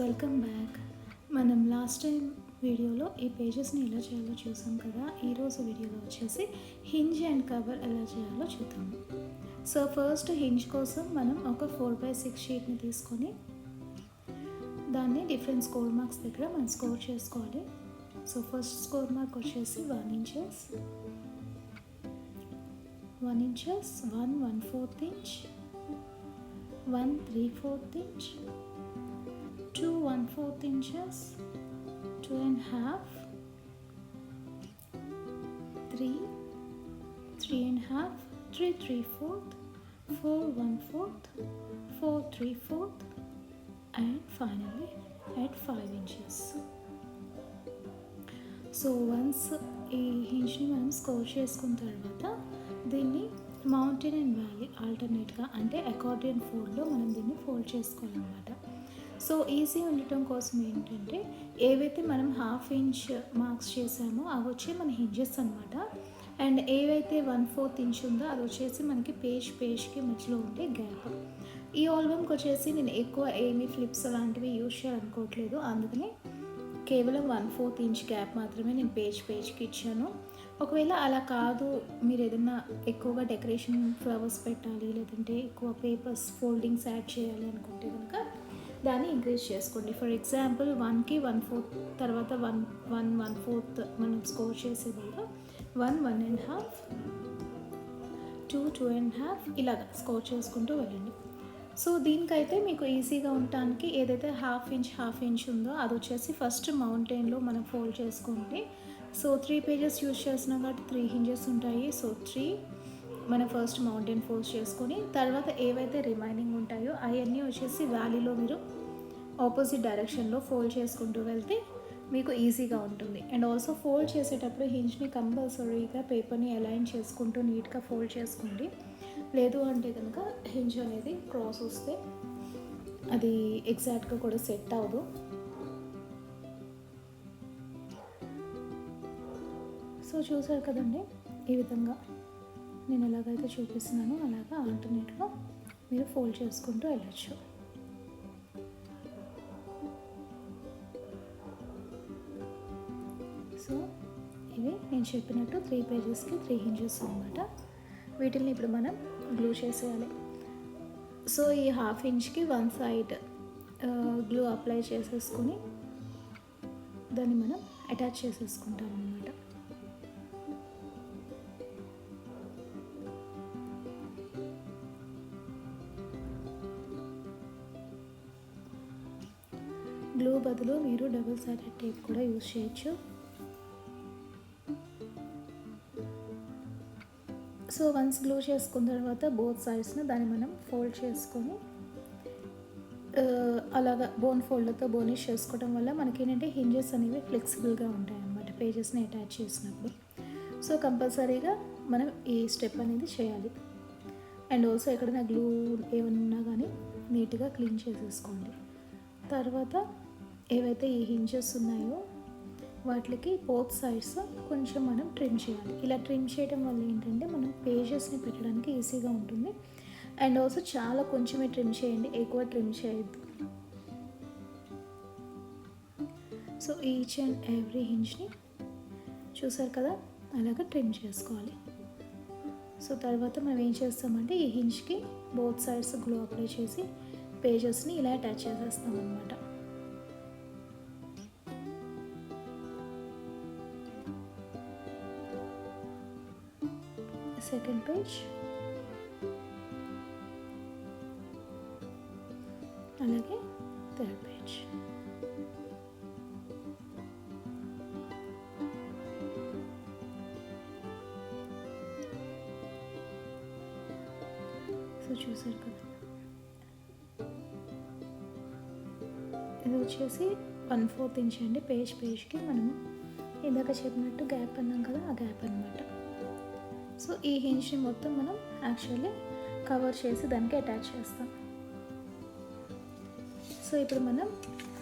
Welcome back. మనం last time వీడియోలో ఈ పేజెస్ని ఎలా చేయాలో చూసాం కదా. ఈరోజు వీడియోలో వచ్చేసి హింజ్ అండ్ కవర్ ఎలా చేయాలో చూద్దాము. సో ఫస్ట్ హింజ్ కోసం మనం ఒక 4/6 షీట్ని తీసుకొని దాన్ని డిఫరెంట్ స్కోర్ మార్క్స్ దగ్గర మనం స్కోర్ చేసుకోవాలి. సో ఫస్ట్ స్కోర్ మార్క్ వచ్చేసి 1 inches, 1 1/4 inch, 1 3/4 inch, 2 1/4 inches, 2 1/2, 3 3 1/2, 3 3/4, 4 1/4, 4 3/4, and finally at 5 inches. So once ఈ హింజ్ని మనం స్కోర్ చేసుకున్న తర్వాత దీన్ని మౌంటైన్ అండ్ వ్యాలీ ఆల్టర్నేట్గా అంటే అకార్డియన్ ఫోల్డ్లో మనం దీన్ని ఫోల్డ్ చేసుకోవాలన్నమాట. సో ఈజీ ఉండటం కోసం ఏంటంటే ఏవైతే మనం 1/2 ఇంచ్ మార్క్స్ చేసామో అవి వచ్చి మన హింజెస్ అనమాట. అండ్ ఏవైతే 1/4 ఇంచ్ ఉందో అది వచ్చేసి మనకి పేజ్కి మధ్యలో ఉండే గ్యాప్. ఈ ఆల్బమ్కి వచ్చేసి నేను ఎక్కువ ఏమీ ఫ్లిప్స్ అలాంటివి యూజ్ చేయాలనుకోవట్లేదు, అందుకని కేవలం 1/4 ఇంచ్ గ్యాప్ మాత్రమే నేను పేజ్కి ఇచ్చాను. ఒకవేళ అలా కాదు, మీరు ఏదైనా ఎక్కువగా డెకరేషన్ ఫ్లవర్స్ పెట్టాలి లేదంటే ఎక్కువ పేపర్స్ ఫోల్డింగ్స్ యాడ్ చేయాలి అనుకుంటే కనుక దాన్ని ఇంక్రీజ్ చేసుకోండి. ఫర్ ఎగ్జాంపుల్ 1కి 1/4 తర్వాత 1 1/4 మనం స్కోర్ చేసేలాగా 1 1.5, 2 2.5 ఇలాగా స్కోర్ చేసుకుంటూ వెళ్ళండి. సో దీనికైతే మీకు ఈజీగా ఉండటానికి ఏదైతే 1/2 ఇంచ్ ఉందో అది వచ్చేసి ఫస్ట్ మౌంటైన్లో మనం ఫోల్డ్ చేసుకోండి. సో 3 పేజెస్ యూజ్ చేస్తున్నాం కాబట్టి 3 హింజెస్ ఉంటాయి. సో 3 మనం ఫస్ట్ మౌంటైన్ ఫోల్డ్ చేసుకొని తర్వాత ఏవైతే రిమైనింగ్ ఉంటాయో అవన్నీ వచ్చేసి వ్యాలీలో మీరు ఆపోజిట్ డైరెక్షన్లో ఫోల్డ్ చేసుకుంటూ వెళ్తే మీకు ఈజీగా ఉంటుంది. అండ్ ఆల్సో ఫోల్డ్ చేసేటప్పుడు హింజ్ని కంపల్సరీగా పేపర్ని అలైన్ చేసుకుంటూ నీట్గా ఫోల్డ్ చేసుకోండి. లేదు అంటే కనుక హింజ్ అనేది క్రాస్ వస్తే అది ఎగ్జాక్ట్గా కూడా సెట్ అవ్వదు. సో చూసారు కదండి, ఈ విధంగా నేను ఎలాగైతే చూపిస్తున్నానో అలాగా ఆల్టర్నేట్గా మీరు ఫోల్డ్ చేసుకుంటూ వెళ్ళచ్చు. సో ఇవి నేను చెప్పినట్టు 3 పేజెస్కి 3 హింజెస్ అనమాట. వీటిని ఇప్పుడు మనం గ్లూ చేసేయాలి. సో ఈ 1/2 ఇంచ్కి 1 సైడ్ గ్లూ అప్లై చేసేసుకొని దాన్ని మనం అటాచ్ చేసేసుకుంటాం అన్నమాట. గ్లూ బదులు మీరు డబుల్ సైడెడ్ టేప్ కూడా యూజ్ చేయొచ్చు. సో వన్స్ గ్లూ చేసుకున్న తర్వాత బోత్ సైడ్స్ని దాన్ని మనం ఫోల్డ్ చేసుకొని అలాగా బోన్ ఫోల్డ్తో బోనిష్ చేసుకోవడం వల్ల మనకి ఏంటంటే హింజెస్ అనేవి ఫ్లెక్సిబుల్గా ఉంటాయి అన్నమాట పేజెస్ని అటాచ్ చేసినప్పుడు. సో కంపల్సరీగా మనం ఈ స్టెప్ అనేది చేయాలి. అండ్ ఆల్సో ఎక్కడైనా గ్లూ ఏమన్నా కానీ నీట్గా క్లీన్ చేసేసుకోండి. తర్వాత ఏవైతే ఈ హింజెస్ ఉన్నాయో వాటికి బోత్ సైడ్స్ కొంచెం మనం ట్రిమ్ చేయాలి. ఇలా ట్రిమ్ చేయడం వల్ల ఏంటంటే మనం పేజెస్ని పెట్టడానికి ఈజీగా ఉంటుంది. అండ్ ఆల్సో చాలా కొంచెమే ట్రిమ్ చేయండి, ఎక్కువ ట్రిమ్ చేయొద్దు. సో ఈచ్ అండ్ ఎవ్రీ హింజ్ని చూసారు కదా, అలాగా ట్రిమ్ చేసుకోవాలి. సో తర్వాత మనం ఏం చేస్తామంటే ఈ హింజ్కి బోత్ సైడ్స్ గ్లూ అప్లై చేసి పేజెస్ని ఇలా అటాచ్ చేసేస్తాం అన్నమాట. సెకండ్ పేజ్, అలాగే థర్డ్ పేజ్. సో చూసారు కదా, ఇది వచ్చేసి 1/4 ఇంచ్ అండి. పేజ్కి మనం ఇందాక చెప్పినట్టు గ్యాప్ అన్నాం కదా, ఆ గ్యాప్ అనమాట. సో ఈ హింజ్ని మొత్తం మనం యాక్చువల్లీ కవర్ చేసి దానికి అటాచ్ చేస్తాం. సో ఇప్పుడు మనం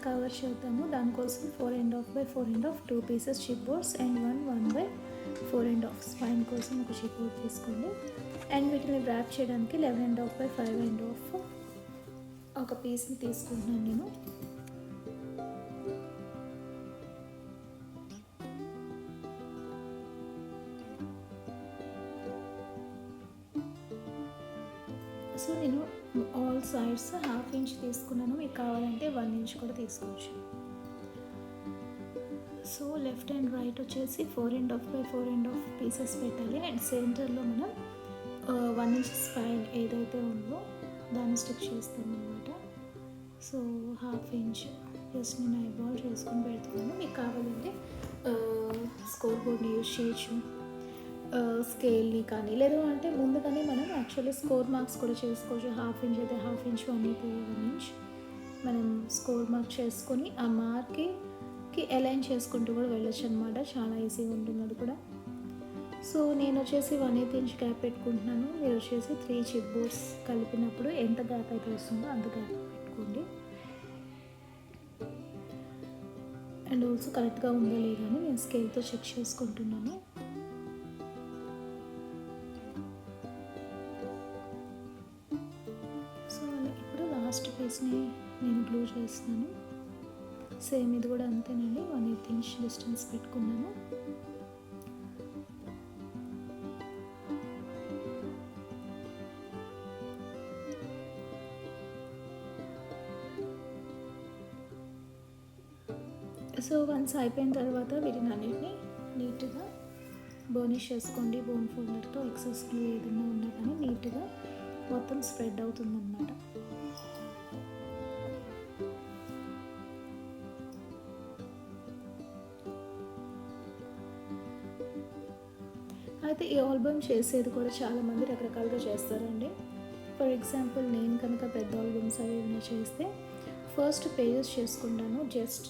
కవర్ చేద్దాము. దానికోసం 4.5/4.5 2 pieces chip boards and 1/4.5 spine కోసం ఒక చిప్ బోర్డ్ తీసుకోండి. అండ్ వీటిని ర్యాప్ చేయడానికి 11.5/5.5 ఒక పీస్ని తీసుకుంటున్నాను నేను. సో నేను ఆల్ సైడ్స్ 1/2 ఇంచ్ తీసుకున్నాను, మీకు కావాలంటే 1 ఇంచ్ కూడా తీసుకోవచ్చు. సో లెఫ్ట్ అండ్ రైట్ వచ్చేసి 4.5 by 4.5 పీసెస్ పెట్టాలి. అండ్ సెంటర్లో మనం 1 ఇంచ్ స్పైన్ ఏదైతే ఉందో దాన్ని స్టిక్ చేస్తాం అనమాట. సో 1/2 ఇంచ్ జస్ట్ నేను ఐబాల్ చేసుకొని పెడుతున్నాను. మీకు కావాలంటే స్కోర్ బోర్డ్ని యూజ్ చేయొచ్చు, స్కేల్ని కానీ, లేదు అంటే ముందుగానే మనం యాక్చువల్లీ స్కోర్ మార్క్స్ కూడా చేసుకోవచ్చు. 1/2 ఇంచ్ అయితే 1/2 ఇంచ్, 1 అయితే 1 ఇంచ్ మనం స్కోర్ మార్క్ చేసుకొని ఆ మార్క్కి అలైన్ చేసుకుంటూ కూడా వెళ్ళొచ్చు అనమాట. చాలా ఈజీగా ఉంటుంది అది కూడా. సో నేను వచ్చేసి 1/8 ఇంచ్ గ్యాప్ పెట్టుకుంటున్నాను. మీరు వచ్చేసి 3 చిప్ బోర్డ్స్ కలిపినప్పుడు ఎంత గ్యాప్ అయితే వస్తుందో అంత గ్యాప్ పెట్టుకోండి. అండ్ ఆల్సో కరెక్ట్గా ఉందో లేదా అని నేను స్కేల్తో చెక్ చేసుకుంటున్నాను. సో ఇప్పుడు లాస్ట్ పీస్ని నేను గ్లూ చేస్తున్నాను. సేమ్ ఇది కూడా అంతేనండి, 1/8 ఇంచ్ డిస్టెన్స్ పెట్టుకున్నాను. సో వన్స్ అయిపోయిన తర్వాత వీటిని అన్నిటిని నీట్గా బర్నిష్ చేసుకోండి. బోన్ ఫోల్డర్తో ఎక్సెస్ గ్లూ ఏదైనా ఉన్నా కానీ నీట్గా మొత్తం స్ప్రెడ్ అవుతుందన్నమాట. అయితే ఈ ఆల్బమ్ చేసేది కూడా చాలామంది రకరకాలుగా చేస్తారండి. ఫర్ ఎగ్జాంపుల్ నేను కనుక పెద్ద ఆల్బమ్స్ అవి ఏమైనా చేస్తే ఫస్ట్ పేజెస్ చేసుకుంటాను. జస్ట్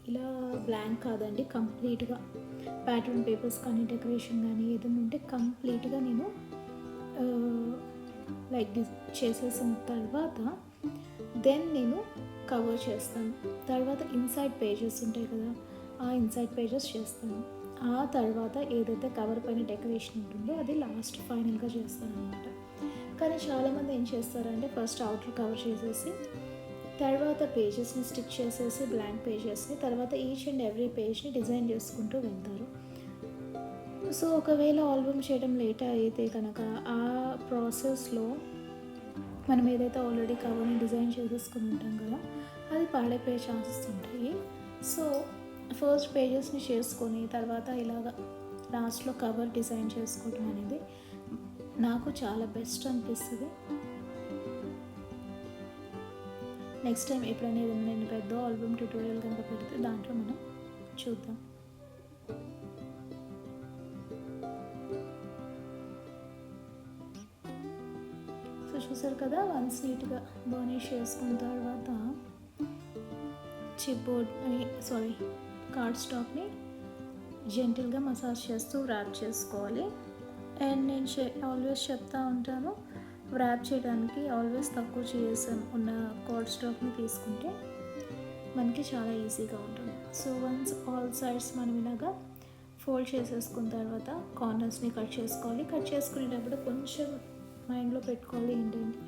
ఇలా బ్లాంక్ కాదండి, కంప్లీట్గా ప్యాటర్న్ పేపర్స్ కానీ డెకరేషన్ కానీ ఏదైనా ఉంటే కంప్లీట్గా నేను లైక్ చేసేసిన తర్వాత దెన్ నేను కవర్ చేస్తాను. తర్వాత ఇన్సైడ్ పేజెస్ ఉంటాయి కదా, ఆ ఇన్సైడ్ పేజెస్ చేస్తాను. ఆ తర్వాత ఏదైతే కవర్ పైన డెకరేషన్ ఉంటుందో అది లాస్ట్ ఫైనల్గా చేస్తాను అనమాట. కానీ చాలామంది ఏం చేస్తారంటే ఫస్ట్ అవుటర్ కవర్ చేసేసి తర్వాత పేజెస్ని స్టిక్ చేసేసి బ్లాంక్ పేజెస్ని తర్వాత ఈచ్ అండ్ ఎవ్రీ పేజ్ని డిజైన్ చేసుకుంటూ వెళ్తారు. సో ఒకవేళ ఆల్బమ్ చేయడం లేట్ అయితే కనుక ఆ ప్రాసెస్లో మనం ఏదైతే ఆల్రెడీ కవర్ని డిజైన్ చేసేసుకుని ఉంటాం కదా అది పాడైపోయే ఛాన్సెస్ ఉంటాయి. సో ఫస్ట్ పేజెస్ని చేసుకొని తర్వాత ఇలాగ లాస్ట్లో కవర్ డిజైన్ చేసుకోవడం అనేది నాకు చాలా బెస్ట్ అనిపిస్తుంది. నెక్స్ట్ టైం ఎప్పుడైనా ఏదైనా నేను పెద్ద ఆల్బమ్ ట్యూటోరియల్ కనుక పెడితే దాంట్లో మనం చూద్దాం. సో చూసారు కదా, వన్స్ నీట్గా బర్నిష్ చేసుకున్న తర్వాత చిప్ బోర్డ్ని కార్డ్ స్టాక్ని జెంటిల్గా మసాజ్ చేస్తూ ర్యాప్ చేసుకోవాలి. అండ్ నేను ఆల్వేస్ చెప్తా ఉంటాను, ర్యాప్ చేయడానికి ఆల్వేస్ తక్కువ చేసాను ఉన్న కార్డ్ స్టాక్ని తీసుకుంటే మనకి చాలా ఈజీగా ఉంటుంది. సో వన్స్ ఆల్ సైడ్స్ మనం ఇలాగా ఫోల్డ్ చేసేసుకున్న తర్వాత కార్నర్స్ని కట్ చేసుకోవాలి. కట్ చేసుకునేటప్పుడు కొంచెం మైండ్లో పెట్టుకోవాలి ఏంటంటే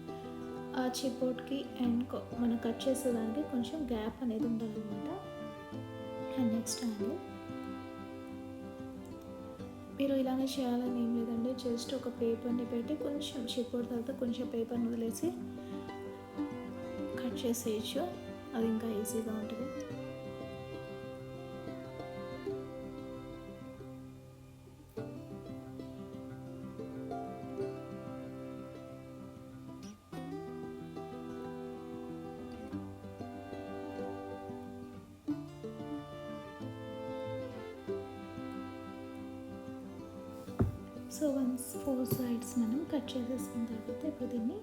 ఆ చిప్ బోర్డ్కి అండ్ మనం కట్ చేసేదానికి కొంచెం గ్యాప్ అనేది ఉండాలన్నమాట. అండ్ నెక్స్ట్ హ్యాండిల్ మీరు ఇలానే చేయాలని ఏం లేదండి, జస్ట్ ఒక పేపర్ని పెట్టి కొంచెం చిప్ బోర్డ్ తర్వాత కొంచెం పేపర్ని వదిలేసి కట్ చేసేయచ్చు, అది ఇంకా ఈజీగా ఉంటుంది. సో వన్స్ 4 సైడ్స్ మనం కట్ చేసేసుకున్న తర్వాత ఇప్పుడు దీన్ని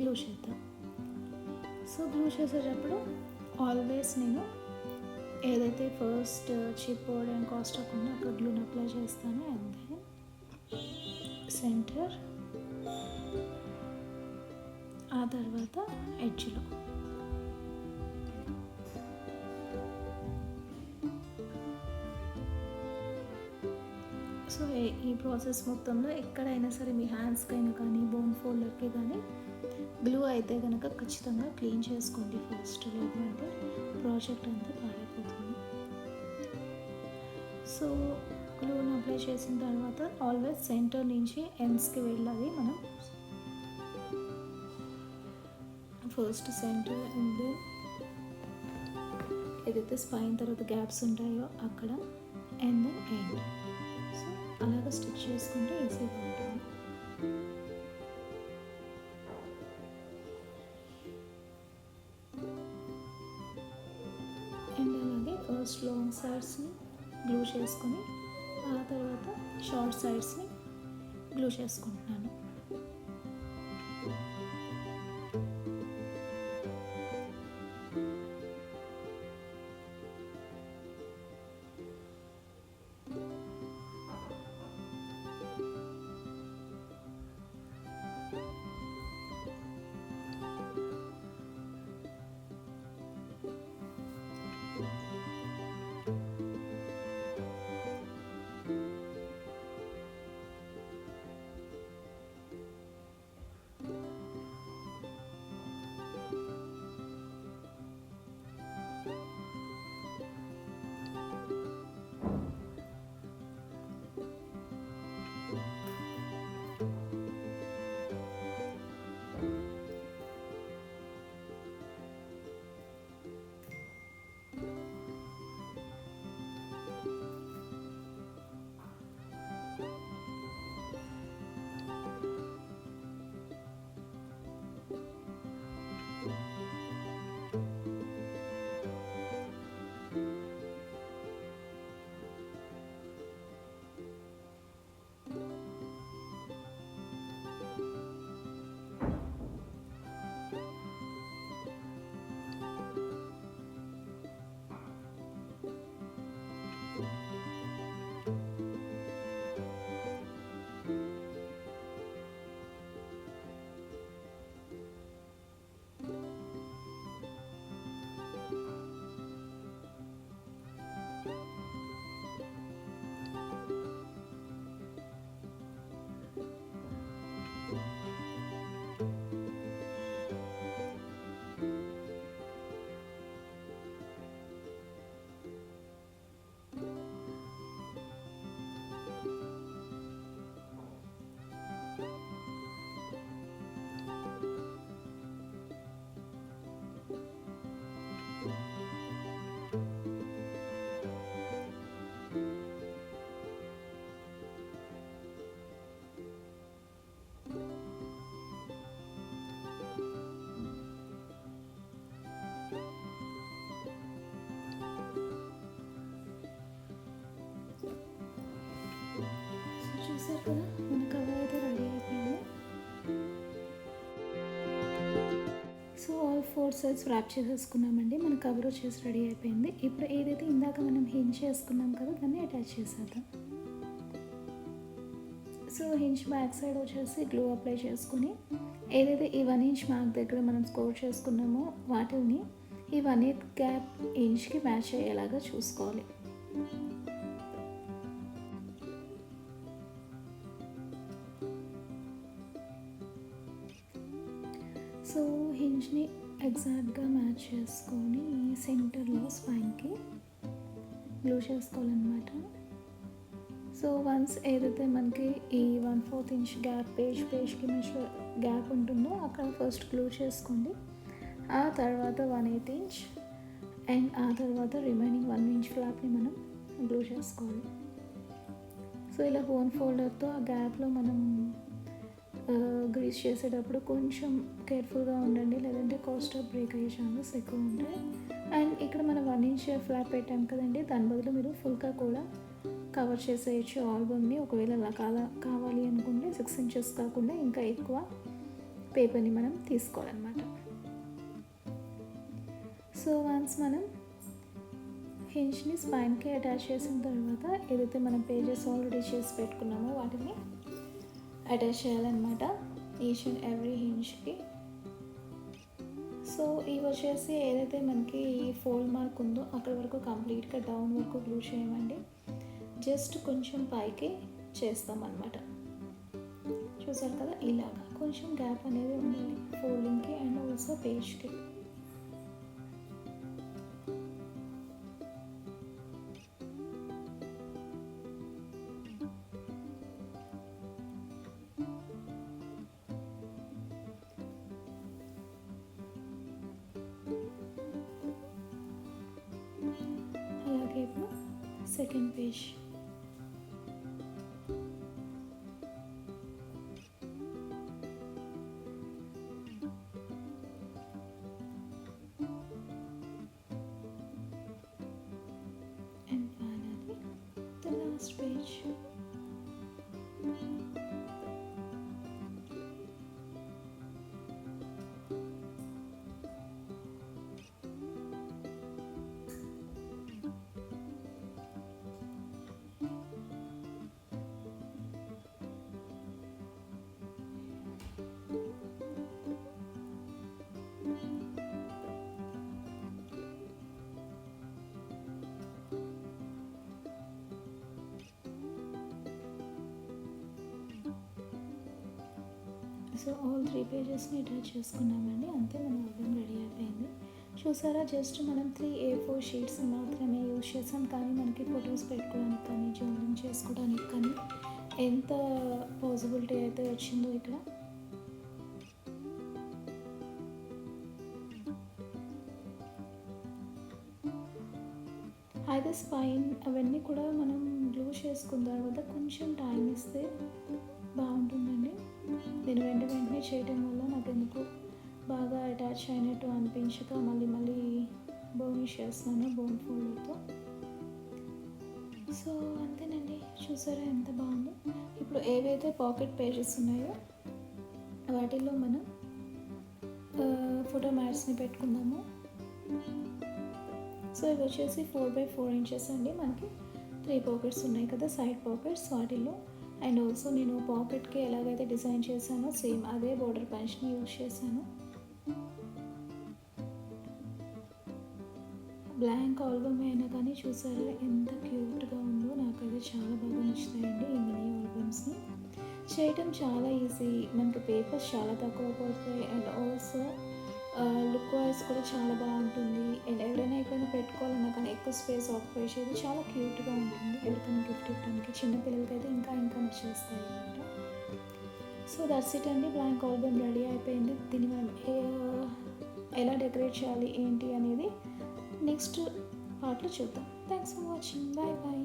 గ్లూ చేద్దాం. సో గ్లూ చేసేటప్పుడు ఆల్వేస్ నేను ఏదైతే first chip board and cost stock ఉందో అక్కడ గ్లూని అప్లై చేస్తాను. అండ్ దెన్ సెంటర్, ఆ తర్వాత ఎడ్జ్లో. సో ఈ ప్రాసెస్ మొత్తంలో ఎక్కడైనా సరే మీ హ్యాండ్స్కైనా కానీ బోన్ ఫోల్డర్కి కానీ గ్లూ అయితే కనుక ఖచ్చితంగా క్లీన్ చేసుకోండి ఫస్ట్, లేదు అంటే ప్రాజెక్ట్ అంతా పాడైపోతుంది. సో గ్లూని అప్లై చేసిన తర్వాత ఆల్వేస్ సెంటర్ నుంచి ఎండ్స్కి వెళ్ళాలి మనం. ఫస్ట్ సెంటర్ అండ్ దెన్ ఏదైతే స్పైన్ తర్వాత గ్యాప్స్ ఉంటాయో అక్కడ అండ్ దెన్ ఎండ్. సో అలాగ స్టిచ్ చేసుకుంటే ఈజీగా ఉంటుంది. అండ్ అలాగే ఫస్ట్ లాంగ్ సైడ్స్ని గ్లూ చేసుకొని ఆ తర్వాత షార్ట్ సైడ్స్ని గ్లూ చేసుకుంటున్నాను. చూసారు కదా మన కవర్ అయితే రెడీ అయిపోయింది. సో ఆల్ 4 సైడ్స్ ర్యాప్ చేసేసుకున్నామండి. మన కవర్ వచ్చేసి రెడీ అయిపోయింది. ఇప్పుడు ఏదైతే ఇందాక మనం హింజ్ చేసుకున్నాం కదా దాన్ని అటాచ్ చేసేద్దాం. సో హింజ్ బ్యాక్ సైడ్ వచ్చేసి గ్లూ అప్లై చేసుకుని ఏదైతే ఈ 1 ఇంచ్ మార్క్ దగ్గర మనం స్కోర్ చేసుకున్నామో వాటిని ఈ 1/8 గ్యాప్ ఇంచ్కి మ్యాచ్ అయ్యేలాగా చూసుకోవాలి. సో హింజ్ని ఎగ్జాక్ట్గా మ్యాచ్ చేసుకొని సెంటర్లో స్పైన్కి గ్లూ చేసుకోవాలన్నమాట. సో వన్స్ ఏదైతే మనకి ఈ 1/4 ఇంచ్ గ్యాప్ పేజ్కి మధ్య గ్యాప్ ఉంటుందో అక్కడ ఫస్ట్ గ్లూ చేసుకోండి. ఆ తర్వాత 1/8 ఇంచ్ అండ్ ఆ తర్వాత రిమైనింగ్ 1 ఇంచ్ ఫ్లాప్ని మనం గ్లూ చేసుకోవాలి. సో ఇలా హోన్ ఫోల్డర్తో ఆ గ్యాప్లో మనం గ్రీస్ చేసేటప్పుడు కొంచెం కేర్ఫుల్గా ఉండండి, లేదంటే కాస్టర్ బ్రేక్ అయ్యే ఛాన్సెస్ ఎక్కువ ఉంటాయి. అండ్ ఇక్కడ మనం 1 ఇంచ్ ఫ్లాప్ పెట్టాం కదండి, దాని బదులు మీరు ఫుల్గా కూడా కవర్ చేసేయచ్చు ఆల్బమ్ని. ఒకవేళ అలా కావాలి అనుకుంటే 6 ఇంచెస్ కాకుండా ఇంకా ఎక్కువ పేపర్ని మనం తీసుకోవాలన్నమాట. సో వన్స్ మనం హింజ్ని స్పైన్కి అటాచ్ చేసిన తర్వాత ఏదైతే మనం పేజెస్ ఆల్రెడీ చేసి పెట్టుకున్నామో వాటిని అటాచ్ చేయాలన్నమాట ఈచ్ అండ్ ఎవ్రీ హింజ్కి. సో ఇవి వచ్చేసి ఏదైతే మనకి ఫోల్డ్ మార్క్ ఉందో అక్కడ వరకు కంప్లీట్గా డౌన్ వరకు గ్లూ చేయమండి. జస్ట్ కొంచెం పైకి చేస్తామన్నమాట. చూసారు కదా, ఇలాగా కొంచెం గ్యాప్ అనేది ఉండాలి ఫోల్డింగ్కి అండ్ ఆల్సో పేజ్కి. Second page. And finally, the last page. So all 3 పేజెస్ని అటాచ్ చేసుకున్నామండి. అంతే మన ఆల్బమ్ రెడీ అయిపోయింది. చూసారా, జస్ట్ మనం 3 A4 షీట్స్ మాత్రమే యూజ్ చేసాం, కానీ మనకి ఫొటోస్ పెట్టుకోవడానికి కానీ జర్నలింగ్ చేసుకోవడానికి కానీ ఎంత పాసిబిలిటీ అయితే వచ్చిందో ఇక్కడ. అయితే స్పైన్ అవన్నీ కూడా మనం గ్లూ చేసుకున్న తర్వాత కొంచెం టైం ఇస్తే బాగుంటుందండి. నేను వెంటనే చేయడం వల్ల నాకు ఎందుకు బాగా అటాచ్ అయినట్టు అనిపించక మళ్ళీ బోనిష్ చేస్తాను బోన్ ఫోల్డర్తో. సో అంతేనండి, చూసారా ఎంత బాగుందో. ఇప్పుడు ఏవైతే పాకెట్ పేజెస్ ఉన్నాయో వాటిల్లో మనం ఫోటో మ్యాట్స్ని పెట్టుకుందాము. సో ఇవి వచ్చేసి 4x4 ఇంచెస్ అండి. మనకి 3 పాకెట్స్ ఉన్నాయి కదా, సైడ్ పాకెట్స్ వాటిల్లో. అండ్ ఆల్సో నేను పాకెట్కి ఎలాగైతే డిజైన్ చేశానో సేమ్ అదే బోర్డర్ పంచ్ని యూజ్ చేశాను. బ్లాంక్ ఆల్బమ్ అయినా కానీ చూసారా ఎంత క్యూట్గా ఉందో. నాకైతే చాలా బాగా నచ్చుతాయండి ఈ మినీ ఆల్బమ్స్ని. చేయటం చాలా ఈజీ, మనకి పేపర్స్ చాలా తక్కువ పడతాయి. అండ్ ఆల్సో లుక్ వైజ్ కూడా చాలా బాగుంటుంది. అండ్ ఎవరైనా ఎక్కడైనా పెట్టుకోవాలన్నా కానీ ఎక్కువ స్పేస్ ఆక్యుపై చేయదు, చాలా క్యూట్గా ఉంటుంది. ఎవరికైనా గిఫ్ట్ ఇవ్వడానికి చిన్నపిల్లలకి అయితే ఇంకా నచ్చేస్తాయి అన్నమాట. సో దట్స్ ఇట్ అండి, బ్లాంక్ ఆల్బమ్ రెడీ అయిపోయింది. దీన్ని మనం ఎలా డెకరేట్ చేయాలి ఏంటి అనేది నెక్స్ట్ పార్ట్లో చూద్దాం. Thanks for watching. Bye bye.